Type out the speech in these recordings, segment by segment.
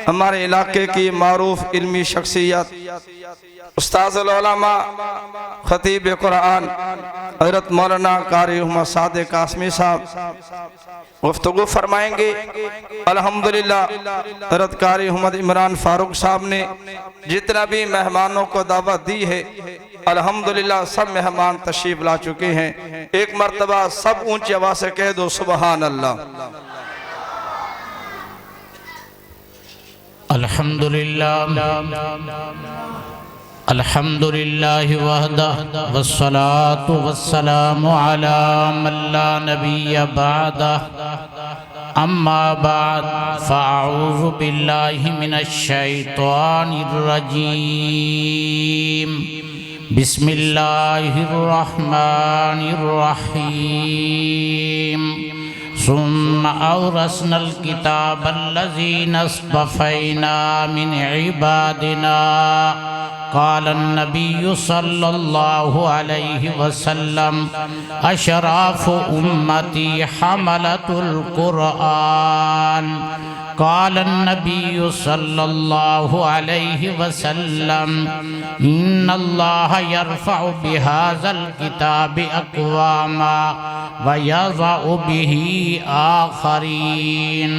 ہمارے علاقے کی معروف علمی شخصیت استاذ العلماء خطیب قرآن حضرت مولانا قاری محمد صادق قاسمی صاحب گفتگو فرمائیں گے۔ الحمدللہ حضرت قاری محمد عمران فاروق صاحب نے جتنا بھی مہمانوں کو دعوت دی ہے الحمدللہ سب مہمان تشریف لا چکے ہیں۔ ایک مرتبہ سب اونچی آواز سے کہہ دو سبحان اللہ۔ الحمدللہ وحدہ والصلاة والسلام علی من لا نبی بعدہ اما بعد فاعوذ باللہ من الشیطان الرجیم بسم اللہ الرحمن الرحیم ثم أورثنا الكتاب الذين اصطفينا من عبادنا قال النبي صلى الله عليه وسلم أشراف أمتي حملة القرآن قال النبي صلى الله عليه وسلم إن الله يرفع بهذا الكتاب أقواما ويضع به آخرين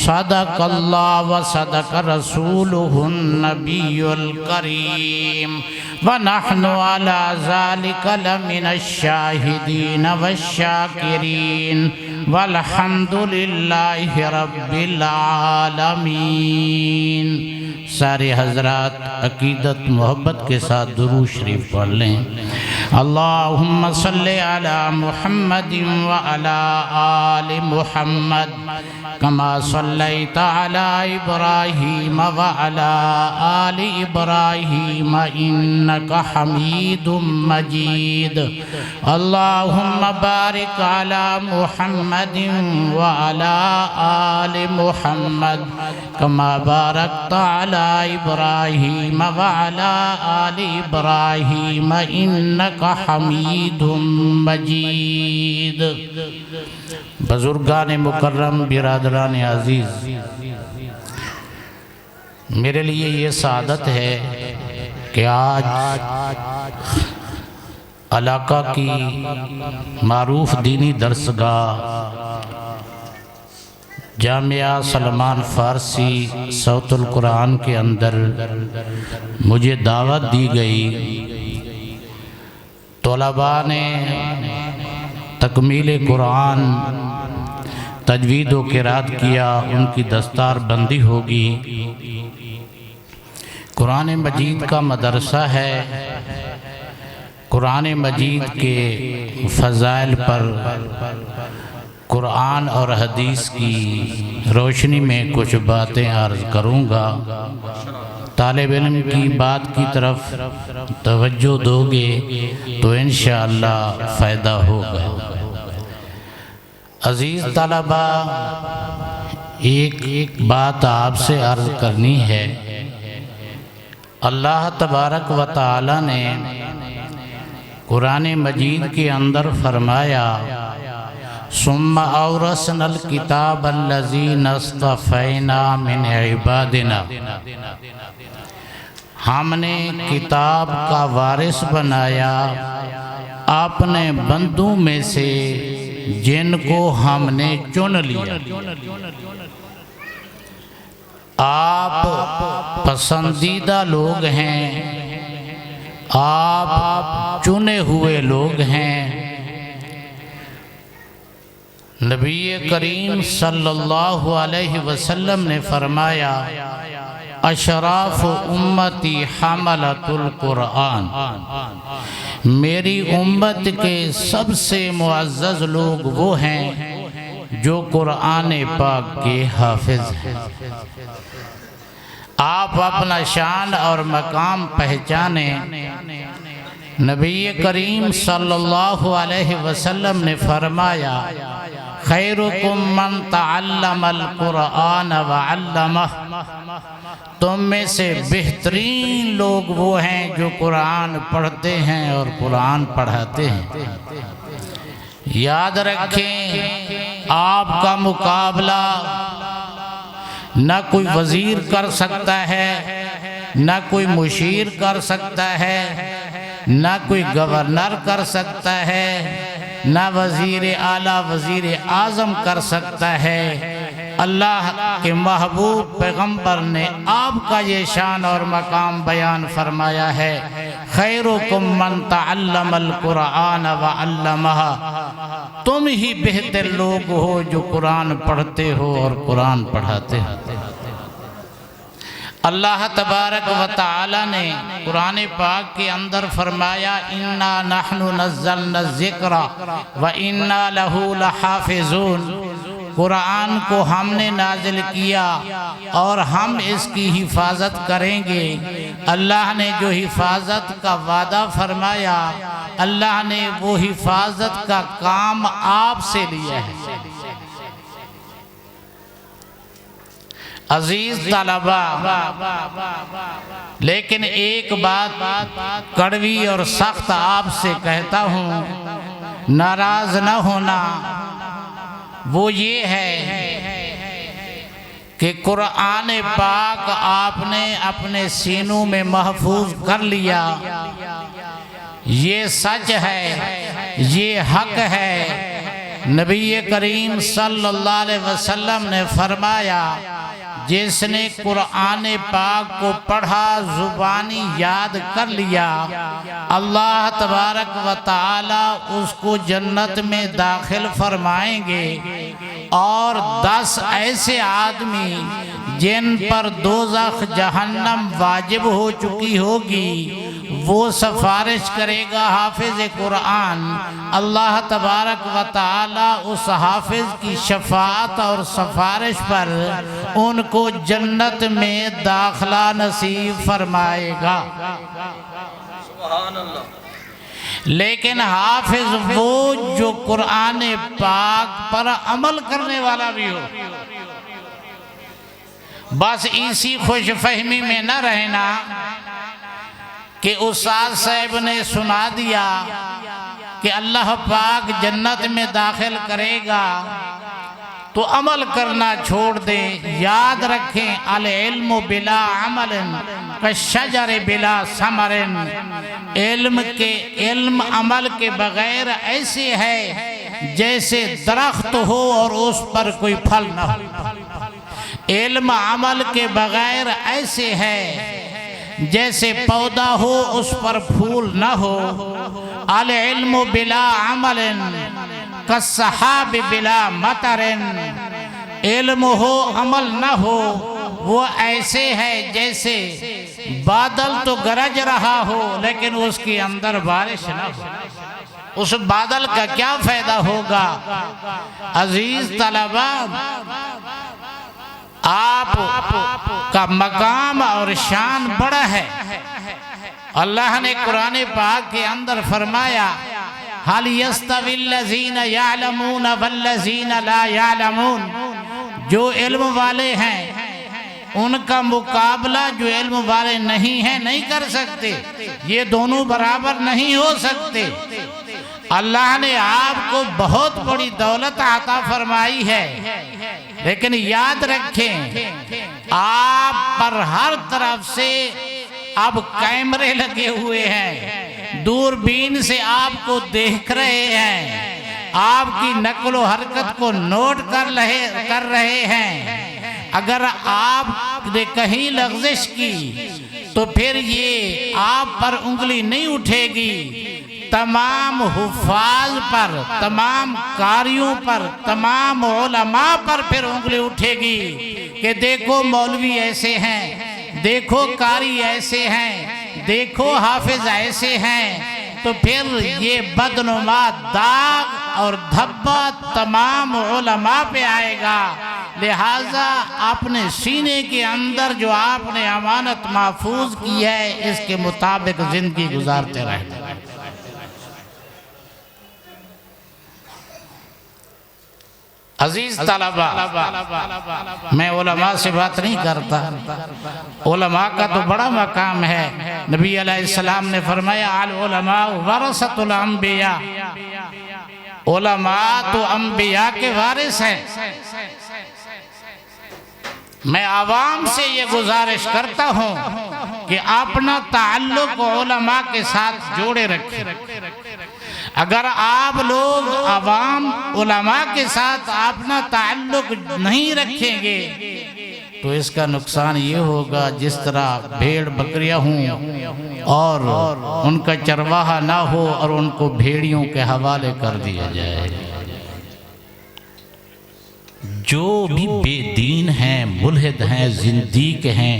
صدق الله وصدق رسوله النبي الكريم ونحن على ذلك لمن الشاهدين والشاكرين والحمد لله رب العالمين۔ سارے حضرات عقیدت محبت کے ساتھ درود شریف پڑھ لیں۔ اللہم صلی علی محمد وعلی آل محمد کما صلیت علی ابراہیم وعلی آل ابراہیم انک حمید مجید۔ اللہم بارک علی محمد وعلی آل محمد کما بارکت علی ابراہیم وعلی آل ابراہیم انک حمید مجید۔ بزرگان مکرم، برادران عزیز، میرے لیے یہ سعادت ہے کہ آج علاقہ کی معروف دینی درسگاہ جامعہ سلمان فارسی صوت القرآن کے اندر مجھے دعوت دی گئی۔ طلباء نے تکمیل قرآن تجوید و قرات کیا، ان کی دستار بندی ہوگی۔ قرآن مجید کا مدرسہ ہے۔ قرآن مجید کے فضائل پر قرآن اور حدیث کی روشنی میں کچھ باتیں عرض کروں گا۔ طالب علم کی بات کی طرف توجہ دو گے تو انشاءاللہ فائدہ ہوگا۔ عزیز طلبہ، ایک بات آپ سے عرض کرنی ہے۔ اللہ تبارک و تعالی نے قرآن مجید کے اندر فرمایا ثم اورثنا الکتاب الذین اصطفینا من عبادنا، ہم نے کتاب کا وارث بنایا اپنے بندوں میں سے جن کو ہم نے چن لیا۔ آپ پسندیدہ لوگ ہیں، آپ چنے ہوئے لوگ ہیں۔ نبی کریم صلی اللہ علیہ وسلم نے فرمایا اشراف امتی حملۃ القرآن، میری امت کے سب سے معزز لوگ وہ ہیں جو قرآن پاک کے حافظ ہیں۔ آپ اپنا شان اور مقام پہچانیں۔ نبی کریم صلی اللہ علیہ وسلم نے فرمایا خیرکم من تعلم القرآن وعلمہ، تم میں سے بہترین لوگ وہ ہیں جو قرآن پڑھتے ہیں اور قرآن پڑھاتے ہیں۔ یاد رکھیں، آپ کا مقابلہ نہ کوئی وزیر کر سکتا ہے، نہ کوئی مشیر کر سکتا ہے، نہ کوئی گورنر کر سکتا ہے، نہ وزیر اعلیٰ وزیر اعظم کر سکتا ہے۔ اللہ کے محبوب پیغمبر نے آپ کا یہ شان اور مقام بیان فرمایا ہے، خیرکم من تعلم القرآن وعلمہ، تم ہی بہتر لوگ ہو جو قرآن پڑھتے ہو اور قرآن پڑھاتے ہو۔ اللہ تبارک و تعالی نے قرآن پاک کے اندر فرمایا اِنَّا نَحْنُ نَزَّلْنَا الذِّكْرَ وَإِنَّا لَهُ لَحَافِظُونَ، قرآن کو ہم نے نازل کیا اور ہم اس کی حفاظت کریں گے۔ اللہ نے جو حفاظت کا وعدہ فرمایا، اللہ نے وہ حفاظت کا کام آپ سے لیا ہے۔ عزیز طلبہ، لیکن ایک بات کڑوی اور سخت آپ سے کہتا ہوں، ناراض نہ ہونا، وہ یہ ہے کہ قرآن پاک آپ نے اپنے سینوں میں محفوظ کر لیا، یہ سچ ہے، یہ حق ہے۔ نبی کریم صلی اللہ علیہ وسلم نے فرمایا جس نے قرآن پاک کو پڑھا، زبانی یاد کر لیا، اللہ تبارک و تعالی اس کو جنت میں داخل فرمائیں گے، اور 10 ایسے آدمی جن پر دوزخ جہنم واجب ہو چکی ہوگی، وہ سفارش کرے گا حافظ قرآن، اللہ تبارک و تعالی اس حافظ کی شفاعت اور سفارش پر ان کو جنت میں داخلہ نصیب فرمائے گا۔ سبحان اللہ۔ لیکن حافظ وہ جو قرآن پاک پر عمل کرنے والا بھی ہو، بس اسی خوش فہمی میں نہ رہنا کہ استاد صاحب نے سنا دیا کہ اللہ پاک جنت میں داخل کرے گا تو عمل کرنا چھوڑ دے۔ یاد رکھیں العلم بلا عمل کالشجر بلا ثمر، علم عمل کے بغیر ایسے ہے جیسے درخت ہو اور اس پر کوئی پھل نہ ہو۔ علم عمل کے بغیر ایسے ہے جیسے پودا ہو اس پر پھول نہ ہو۔ العلم بلا عمل کالسحاب بلا مطر، علم ہو عمل نہ ہو وہ ایسے ہے جیسے بادل تو گرج رہا ہو لیکن اس کے اندر بارش نہ ہو، اس بادل کا کیا فائدہ ہوگا؟ عزیز طلبہ، آپ کا مقام اور شان بڑا ہے۔ اللہ نے قرآن پاک کے اندر فرمایا هل يستوي الذين يعلمون والذين لا يعلمون، جو علم والے ہیں ان کا مقابلہ جو علم والے نہیں ہیں نہیں کر سکتے، یہ دونوں برابر نہیں ہو سکتے۔ اللہ نے آپ کو بہت بڑی دولت عطا فرمائی ہے، لیکن یاد رکھیں آپ پر ہر طرف سے اب کیمرے لگے ہوئے ہیں، دوربین سے آپ کو دیکھ رہے ہیں، آپ کی نقل و حرکت کو نوٹ کر رہے ہیں۔ اگر آپ نے کہیں لغزش کی تو پھر یہ آپ پر انگلی نہیں اٹھے گی، تمام حفاظ پر، تمام قاریوں پر، تمام علماء پر پھر انگلی اٹھے گی کہ دیکھو مولوی ایسے ہیں، دیکھو قاری ایسے ہیں، دیکھو حافظ ایسے ہیں، تو پھر یہ بدنما داغ اور دھبا تمام علماء پہ آئے گا۔ لہٰذا اپنے سینے کے اندر جو آپ نے امانت محفوظ کی ہے اس کے مطابق زندگی گزارتے رہے۔ عزیز طلبہ، میں علماء سے بات نہیں کرتا، علماء کا تو بڑا مقام ہے۔ نبی علیہ السلام نے فرمایا العلماء ورثۃ الانبیاء، علماء تو انبیاء کے وارث ہیں۔ میں عوام سے یہ گزارش کرتا ہوں کہ اپنا تعلق علماء کے ساتھ جوڑے رکھیں۔ اگر آپ لوگ عوام علماء کے ساتھ اپنا تعلق نہیں رکھیں گے تو اس کا نقصان یہ ہوگا جس طرح بھیڑ بکریاں ہوں اور ان کا چرواہا نہ ہو اور ان کو بھیڑیوں کے حوالے کر دیا جائے۔ جو بھی بے دین ہیں، ملحد ہیں، زندیق ہیں،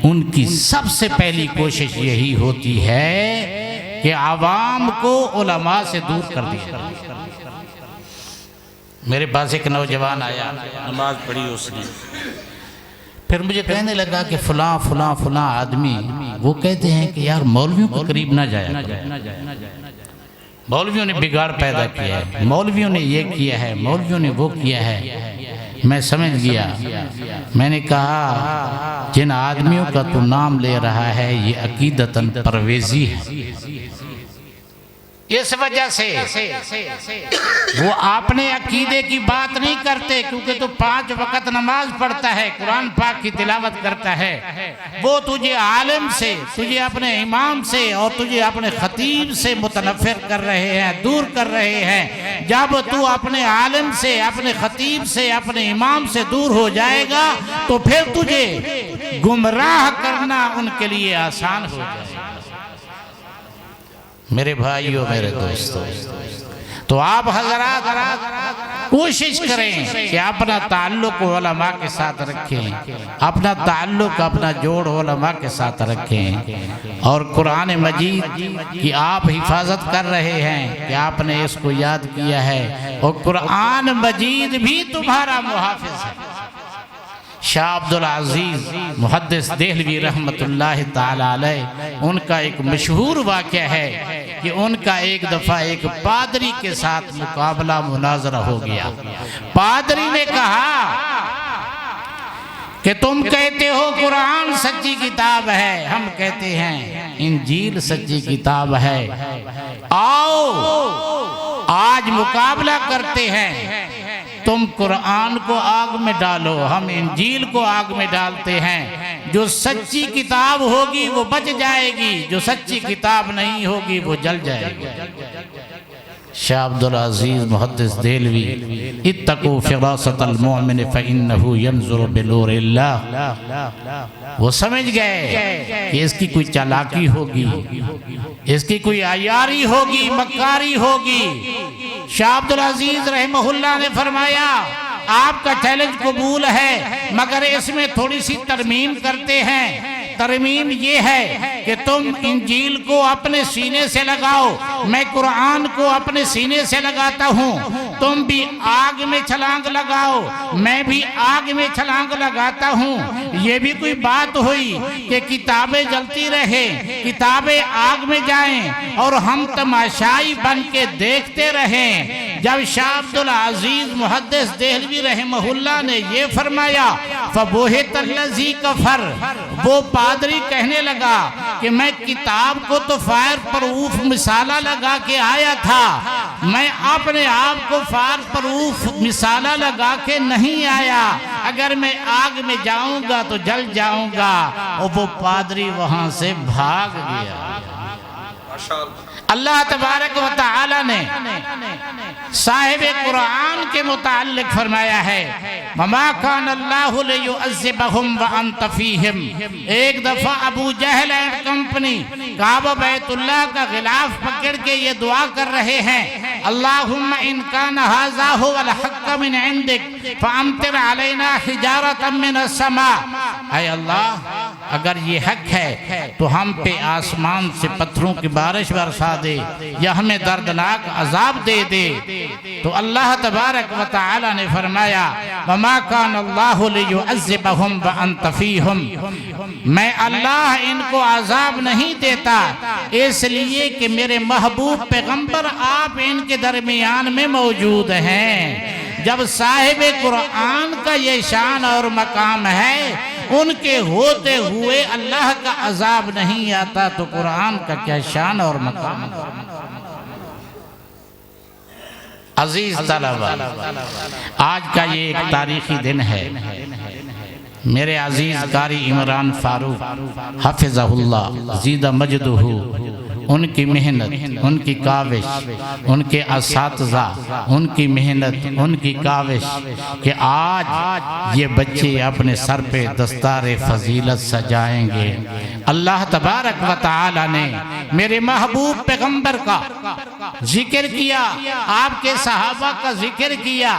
ان کی سب سے پہلی کوشش یہی ہوتی ہے کہ عوام کو علماء سے دور کر دیا۔ میرے پاس ایک نوجوان آیا، نماز پڑھی اس نے، پھر مجھے کہنے لگا کہ فلاں فلاں فلاں آدمی وہ کہتے ہیں کہ یار مولویوں کے قریب نہ جایا، مولویوں نے بگاڑ پیدا کیا ہے، مولویوں نے یہ کیا ہے، مولویوں نے وہ کیا ہے۔ میں سمجھ گیا، میں نے کہا جن آدمیوں کا تو نام لے رہا ہے یہ عقیدتاً پرویزی ہے، اس وجہ سے وہ اپنے عقیدے کی بات نہیں کرتے، کیونکہ تو 5 وقت نماز پڑھتا ہے، قرآن پاک کی تلاوت کرتا ہے، وہ تجھے عالم سے، تجھے اپنے امام سے اور تجھے اپنے خطیب سے متنفر کر رہے ہیں، دور کر رہے ہیں۔ جب تو اپنے عالم سے، اپنے خطیب سے، اپنے امام سے دور ہو جائے گا تو پھر تجھے گمراہ کرنا ان کے لیے آسان ہو جائے گا۔ میرے بھائیوں، میرے دوستوں، تو آپ حضرات کوشش کریں کہ اپنا تعلق علماء کے ساتھ رکھیں، اپنا تعلق، اپنا جوڑ علماء کے ساتھ رکھیں، اور قرآن مجید کی آپ حفاظت کر رہے ہیں کہ آپ نے اس کو یاد کیا ہے، اور قرآن مجید بھی تمہارا محافظ ہے۔ شاہ عبدالعزیز محدث دہلوی رحمت اللہ تعالی علیہ، ان کا ایک مشہور واقعہ ہے کہ ان کا ایک دفعہ ایک پادری کے ساتھ مقابلہ مناظرہ ہو گیا۔ پادری نے کہا کہ تم کہتے ہو قرآن سچی کتاب ہے، ہم کہتے ہیں انجیل سچی کتاب ہے، آؤ آج مقابلہ کرتے ہیں، تم قرآن کو آگ میں ڈالو، ہم انجیل کو آگ میں ڈالتے ہیں، جو سچی کتاب ہوگی وہ بچ جائے گی، جو سچی کتاب نہیں ہوگی وہ جل جائے گی۔ شاہ عبدالعزیز محدث دہلوی، اتقوا فراست المؤمن فإنه ينظر بنور اللہ، وہ سمجھ گئے کہ اس کی کوئی چالاکی ہوگی، اس کی کوئی عیاری ہوگی، مکاری ہوگی۔ شاہ عبدالعزیز رحمہ اللہ نے فرمایا آپ کا چیلنج قبول ہے، مگر اس میں تھوڑی سی ترمیم کرتے ہیں۔ ترمیم یہ ہے کہ تم انجیل کو اپنے سینے سے لگاؤ، میں قرآن کو اپنے سینے سے لگاتا ہوں، تم بھی آگ میں چھلانگ لگاؤ، میں بھی آگ میں چھلانگ لگاتا ہوں۔ یہ بھی کوئی بات ہوئی کہ کتابیں جلتی رہے، کتابیں آگ میں جائیں اور ہم تماشائی بن کے دیکھتے رہیں۔ جب شاہ عبدالعزیز محدث دہلوی رحمہ اللہ نے یہ فرمایا فَبُہِتَ الَّذِي كَفَرَ، وہ پادری کہنے لگا کہ میں کتاب کو تو فائر پروف مسالہ لگا کے آیا تھا، میں اپنے آپ کو فائر پروف مسالہ لگا کے نہیں آیا، اگر میں آگ میں جاؤں گا تو جل جاؤں گا۔ اور وہ پادری وہاں سے بھاگ گیا۔ اللہ تبارک و تعالی نے صاحب قرآن کے متعلق فرمایا ہے وَمَا كَانَ اللَّهُ لِيُعَذِّبَهُمْ وَأَنْتَ فِيهِمْ۔ ایک دفعہ ابو جہل اینڈ کمپنی کعبہ بیت اللہ کا غلاف پکڑ کے یہ دعا کر رہے ہیں اللہم ان کان ھذا ھو الحق من عندک فامطر علینا حجارۃ من السماء، اے اللہ اگر یہ حق ہے تو ہم پہ آسمان سے پتھروں کی بارش برسا دے یا ہمیں دردناک عذاب دے دے۔ تو اللہ تبارک و تعالی نے فرمایا وَمَا كَانَ اللَّهُ لِيُعَذِّبَهُمْ وَأَنْتَ فِيهِمْ، میں اللہ ان کو عذاب نہیں دیتا اس لیے کہ میرے محبوب پیغمبر آپ ان کے درمیان میں موجود ہیں۔ جب صاحب قرآن کا یہ شان اور مقام ہے، ان کے ہوتے ہوئے اللہ کا عذاب نہیں آتا تو قرآن کا کیا شان اور مقام۔ عزیز طلبہ، آج کا یہ ایک تاریخی دن ہے، میرے عزیز قاری عمران فاروق حفظہ اللہ زیدہ مجدہ، ان کی محنت، ان کی کاوش، ان کے اساتذہ، ان کی محنت، ان کی کاوش کہ آج یہ بچے اپنے سر پہ دستار فضیلت سجائیں گے۔ اللہ تبارک و تعالی نے میرے محبوب پیغمبر کا ذکر کیا، آپ کے صحابہ کا ذکر کیا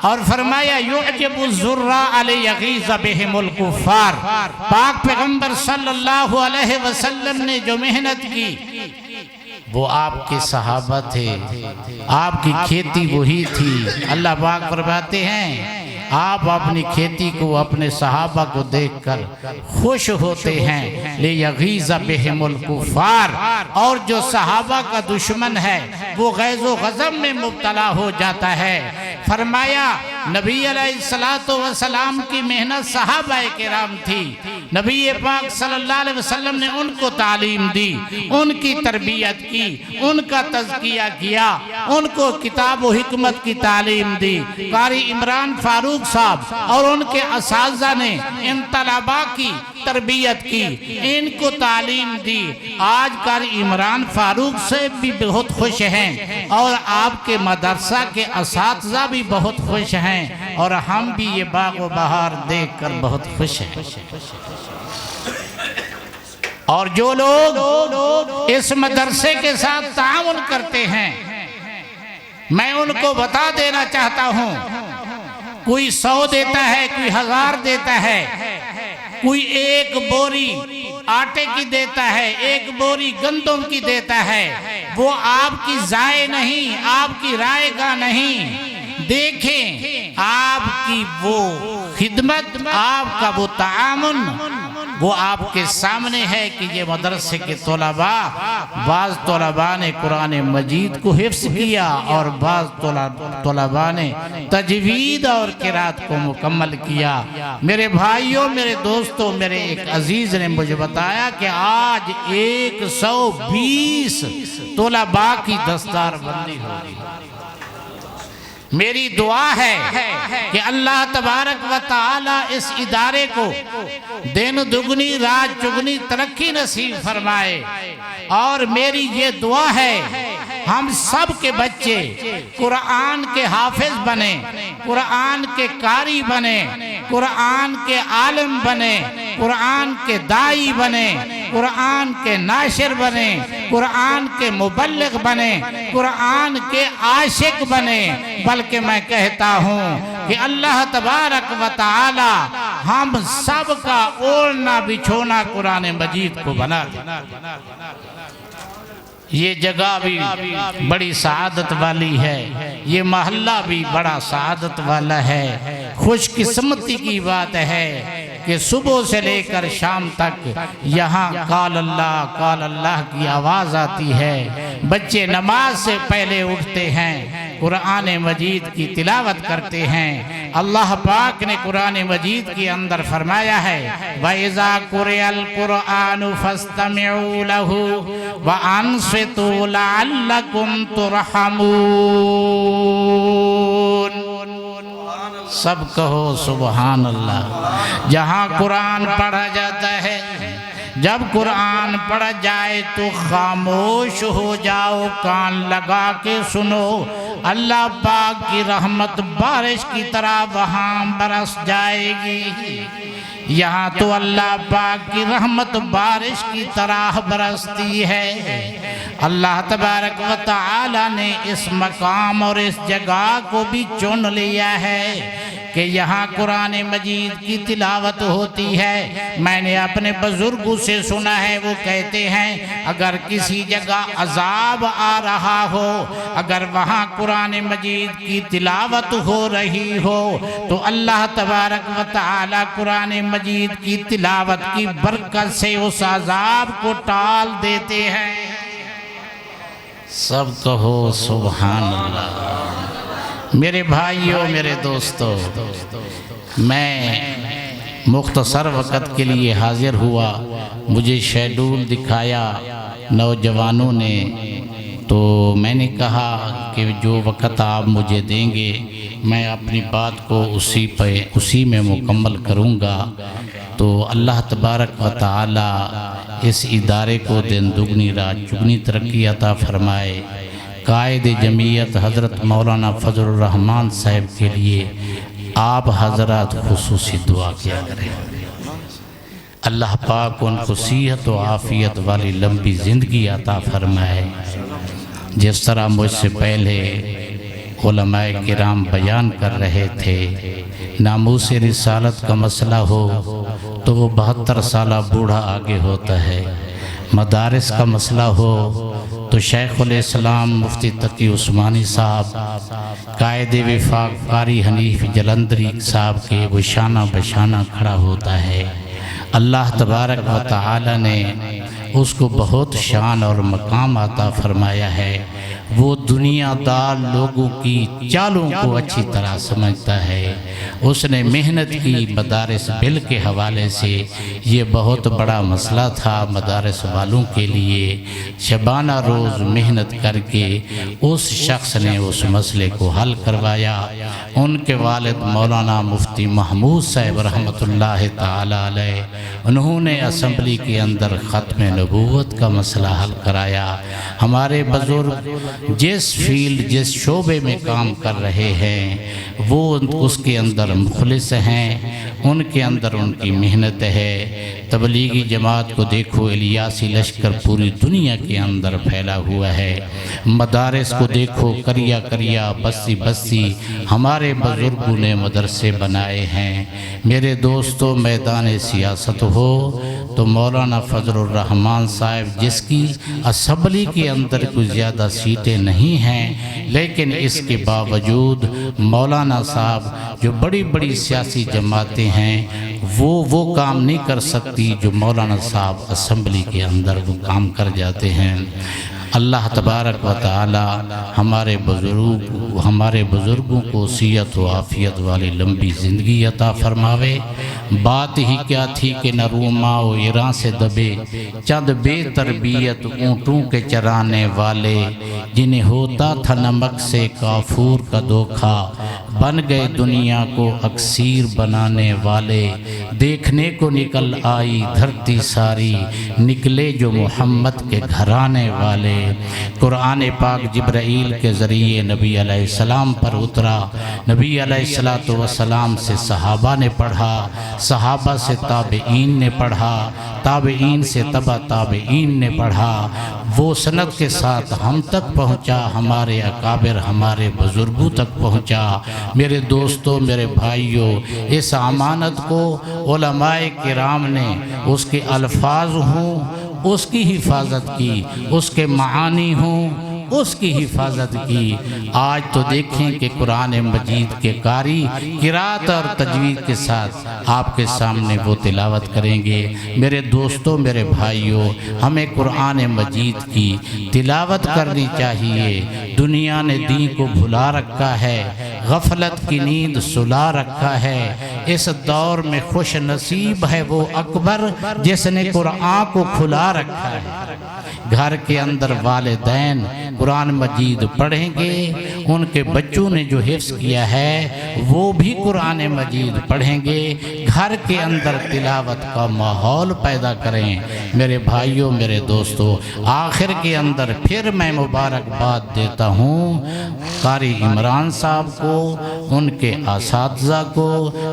اور فرمایا یعجب الزراء لیغیظ بہم الکفار۔ پاک پیغمبر صلی اللہ علیہ وسلم نے جو محنت کی وہ آپ کے صحابہ تھے، آپ کی کھیتی وہی تھی۔ اللہ پاک فرماتے ہیں آپ اپنی کھیتی کو، اپنے صحابہ کو دیکھ کر خوش ہوتے ہیں، لیغیظ بہم الکفار، اور جو صحابہ کا دشمن ہے وہ غیظ و غضب میں مبتلا ہو جاتا ہے۔ فرمایا نبی علیہ السلام کی محنت صحابہ کرام تھی، نبی پاک صلی اللہ علیہ وسلم نے ان کو تعلیم دی، ان کی تربیت کی، ان کا تزکیہ کیا، ان کو کتاب و حکمت کی تعلیم دی۔ قاری عمران فاروق صاحب اور ان کے اساتذہ نے ان طلباء کی تربیت کی، ان کو تعلیم دی۔ آج قاری عمران فاروق سے بھی بہت خوش ہیں اور آپ کے مدرسہ کے اساتذہ بھی بہت خوش ہیں، اور ہم بھی یہ باغ و بہار دیکھ کر بہت خوش ہیں۔ اور جو لوگ اس مدرسے کے ساتھ تعاون کرتے ہیں میں ان کو بتا دینا چاہتا ہوں، کوئی 100 دیتا ہے، کوئی 1000 دیتا ہے، کوئی 1 بوری آٹے کی دیتا ہے، 1 بوری گندم کی دیتا ہے، وہ آپ کی ضائع نہیں، آپ کی رائے گاہ نہیں۔ دیکھیں آپ کی وہ خدمت، آپ کا وہ تعاون، وہ آپ کے سامنے ہے کہ یہ مدرسے کے طلباء، بعض طلباء نے قرآن مجید کو حفظ کیا اور بعض طلباء نے تجوید اور قرات کو مکمل کیا۔ میرے بھائیوں، میرے دوستوں، میرے ایک عزیز نے مجھے بتایا کہ آج 120 طلباء کی دستار بندی ہوگی۔ میری دعا ہے کہ اللہ تبارک و تعالی اس ادارے کو دن دگنی رات چگنی ترقی نصیب فرمائے، اور میری یہ دعا ہے ہم سب کے بچے قرآن کے حافظ بنے، قرآن کے قاری بنے، قرآن کے عالم بنے، قرآن کے دائی بنے، قرآن کے ناشر بنے، قرآن کے مبلغ بنے، قرآن کے عاشق بنے۔ بلکہ میں کہتا ہوں کہ اللہ تبارک و تعالی ہم سب کا اوڑھنا بچھونا قرآن مجید کو بنا دے۔ یہ جگہ بھی بڑی سعادت والی ہے، یہ محلہ بھی بڑا سعادت والا ہے۔ خوش قسمتی کی بات ہے کہ صبح سے لے کر شام تک یہاں قال اللہ کی آواز آتی ہے، بچے نماز سے پہلے اٹھتے ہیں، قرآن مجید کی تلاوت کرتے ہیں۔ اللہ پاک نے قرآن مجید کے اندر فرمایا ہے وَإِذَا قُرِئَ الْقُرْآنُ فَاسْتَمِعُوا لَهُ وَأَنصِتُوا لَعَلَّكُمْ تُرْحَمُونَ۔ سب کہو سبحان اللہ۔ جہاں قرآن پڑھا جاتا ہے، جب قرآن پڑھا جائے تو خاموش ہو جاؤ، کان لگا کے سنو، اللہ پاک کی رحمت بارش کی طرح وہاں برس جائے گی۔ یہاں تو اللہ پاک کی رحمت بارش کی طرح برستی ہے۔ اللہ تبارک و تعالی نے اس مقام اور اس جگہ کو بھی چن لیا ہے کہ یہاں قرآن مجید کی تلاوت ہوتی ہے۔ میں نے اپنے بزرگوں سے سنا ہے، وہ کہتے ہیں اگر کسی جگہ عذاب آ رہا ہو، اگر وہاں قرآن مجید کی تلاوت ہو رہی ہو تو اللہ تبارک و تعالی قرآن مجید کی تلاوت کی برکت سے اس عذاب کو ٹال دیتے ہیں۔ سب کہو سبحان اللہ۔ میرے بھائیوں، میرے دوستوں، میں مختصر وقت کے لیے حاضر ہوا، مجھے شیڈول دکھایا نوجوانوں نے، تو میں نے کہا کہ جو وقت آپ مجھے دیں گے میں اپنی بات کو اسی میں مکمل کروں گا۔ تو اللہ تبارک و تعالی اس ادارے کو دن دگنی رات چگنی ترقی عطا فرمائے۔ قائد جمعیت حضرت مولانا فضل الرحمان صاحب کے لیے آپ حضرات خصوصی دعا کیا کریں۔ اللہ پاک ان کو صحت و عافیت والی لمبی زندگی عطا فرمائے۔ جس طرح مجھ سے پہلے علماء کرام بیان کر رہے تھے، ناموس رسالت کا مسئلہ ہو تو وہ 72 سالہ بوڑھا آگے ہوتا ہے، مدارس کا مسئلہ ہو تو شیخ الاسلام مفتی تقی عثمانی صاحب، قائد وفاق قاری حنیف جلندری صاحب کے وہ شانہ بشانہ کھڑا ہوتا ہے۔ اللہ تبارک و تعالی نے اس کو بہت شان اور مقام عطا فرمایا ہے۔ وہ دنیا دار لوگوں کی چالوں کو اچھی طرح سمجھتا ہے۔ اس نے محنت کی مدارس بل کے حوالے سے، یہ بہت بڑا مسئلہ تھا مدارس والوں کے لیے۔ شبانہ روز محنت کر کے اس شخص نے اس مسئلے کو حل کروایا۔ ان کے والد مولانا مفتی محمود صاحب رحمۃ اللہ تعالی علیہ، انہوں نے اسمبلی کے اندر ختم نبوت کا مسئلہ حل کرایا۔ ہمارے بزرگ جس فیلڈ جس شعبے میں کام کر رہے ہیں وہ اس کے اندر مخلص ہیں، ان کے اندر ان کی محنت ہے۔ تبلیغی جماعت کو دیکھو، الیاسی لشکر پوری دنیا کے اندر پھیلا ہوا ہے۔ مدارس کو دیکھو، کریا کریا بستی بستی ہمارے بزرگوں نے مدرسے بنائے ہیں۔ میرے دوستو، میدان سیاست ہو تو مولانا فضل الرحمان صاحب، جس کی اسمبلی کے اندر کوئی زیادہ سیٹیں نہیں ہیں، لیکن اس کے باوجود مولانا صاحب جو بڑی بڑی سیاسی جماعتیں ہیں وہ کام نہیں کر سکتی جو مولانا صاحب اسمبلی کے اندر وہ کام کر جاتے ہیں۔ اللہ تبارک و تعالی ہمارے بزرگوں کو صحت و عافیت والی لمبی زندگی عطا فرماوے۔ بات ہی کیا تھی کہ نہ روما و ایران سے دبے چند بے تربیت اونٹوں کے چرانے والے، جنہیں ہوتا تھا نمک سے کافور کا دھوکھا، بن گئے دنیا کو اکسیر بنانے والے۔ دیکھنے کو نکل آئی دھرتی ساری، نکلے جو محمد کے گھرانے والے۔ قرآن پاک جبرائیل کے ذریعے نبی علیہ السلام پر اترا۔ نبی علیہ السلام سے صحابہ نے پڑھا، صحابہ سے تابعین نے پڑھا، تابعین سے تبع تابعین نے پڑھا۔ وہ سند کے ساتھ ہم تک پہنچا، ہمارے اکابر ہمارے بزرگوں تک پہنچا۔ میرے دوستوں، میرے بھائیوں، اس امانت کو علماء کرام نے اس کے الفاظ ہوں اس کی حفاظت کی، اس کے معانی ہوں اس کی حفاظت کی۔ آج تو دیکھیں کہ قرآن مجید کے قاری قرات اور تجوید کے ساتھ آپ کے سامنے وہ تلاوت کریں گے۔ میرے دوستوں، میرے بھائیوں، ہمیں قرآن مجید کی تلاوت کرنی چاہیے۔ دنیا نے دین کو بھلا رکھا ہے، غفلت کی نیند سلا رکھا ہے۔ اس دور میں خوش نصیب ہے وہ اکبر جس نے قرآن کو کھلا رکھا ہے۔ گھر کے اندر والدین قرآن مجید پڑھیں گے، ان کے بچوں نے جو حفظ کیا ہے وہ بھی قرآن مجید پڑھیں گے۔ گھر کے اندر تلاوت کا ماحول پیدا کریں۔ میرے بھائیوں، میرے دوستوں، آخر کے اندر پھر میں مبارکباد دیتا ہوں قاری عمران صاحب کو، ان کے اساتذہ کو،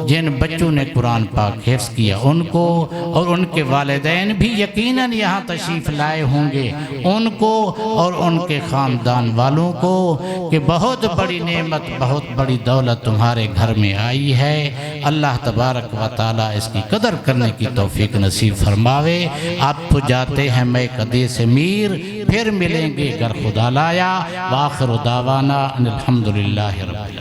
جن بچوں نے قرآن پاک حفظ کیا ان کو، اور ان کے والدین بھی یقیناً یہاں تشریف لائے ہوں گے، ان کو اور ان کے خاندان والوں کو، کہ بہت بڑی نعمت، بہت بڑی دولت تمہارے گھر میں آئی ہے۔ اللہ تبارک و تعالی اس کی قدر کرنے کی توفیق نصیب فرماوے۔ آپ تو جاتے ہیں میں قدے سے میر، پھر ملیں گے گر خدا لایا۔ وآخر دعوانا ان الحمدللہ رب العالمین۔